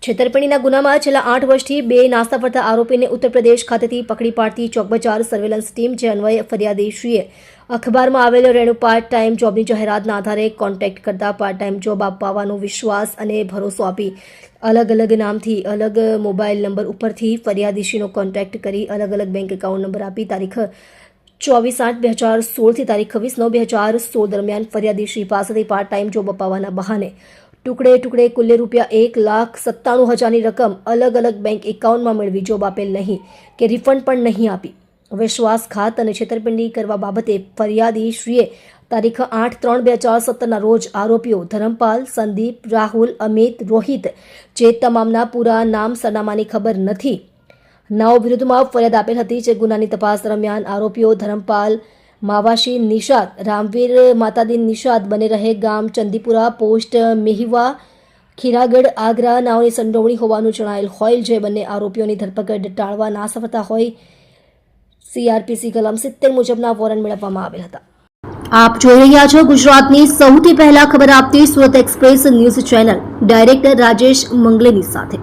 છેતરપિંડીના ગુનામાં છેલ્લા 8 વર્ષથી બે નાસ્તા ફરતા આરોપીને ઉત્તર પ્રદેશ ખાતેથી પકડી પાડતી ચોકબજાર સર્વેલન્સ ટીમ જે અન્વયે ફરિયાદીશ્રીએ અખબારમાં આવેલ રેણુ પાર્ટ ટાઈમ જોબની જાહેરાતના આધારે કોન્ટેક્ટ કરતા પાર્ટ ટાઈમ જોબ આપવાનો વિશ્વાસ અને ભરોસો આપી અલગ અલગ નામથી અલગ મોબાઈલ નંબર ઉપરથી ફરિયાદીશ્રીનો કોન્ટેક્ટ કરી અલગ અલગ બેંક એકાઉન્ટ નંબર આપી તારીખ 24/8/2016 થી તારીખ 26/9/2016 દરમિયાન ફરિયાદીશ્રી પાસેથી પાર્ટ ટાઈમ જોબ અપાવવાના બહાને ટુકડે કુલ્લે રૂપિયા 1,97,000ની રકમ અલગ અલગ બેંક એકાઉન્ટમાં મેળવી જોબ આપેલ નહીં કે રિફંડ પણ નહીં આપી વિશ્વાસઘાત અને છેતરપિંડી કરવા બાબતે ફરિયાદીશ્રીએ તારીખ 8/3/2017ના રોજ આરોપીઓ ધરમપાલ, સંદીપ, રાહુલ, અમિત, રોહિત જે તમામના પૂરા નામ સરનામાની ખબર નથી નાઓ વિરુદ્ધમાં ફરિયાદ આપેલ હતી જે ગુનાની તપાસ દરમિયાન આરોપીઓ ધરમપાલ માવાશી નિષાદ, રામવીર માતાદીન નિષાદ બને રહે ગામ ચંદીપુરા પોસ્ટ મેહિવા ખીરાગઢ આગ્રા નાઓની સંડોવણી હોવાનું જણાયેલ હોય જે બંને આરોપીઓની ધરપકડ ટાળવા ના સફળતા હોય CRPC કલમ 70 મુજબના વોરંટ મેળવવામાં આવેલ હતા। આપ જોઈ રહ્યા છો ગુજરાતની સૌથી પહેલા ખબર આપતી Surat express news channel director Rajesh મંગલેની સાથે।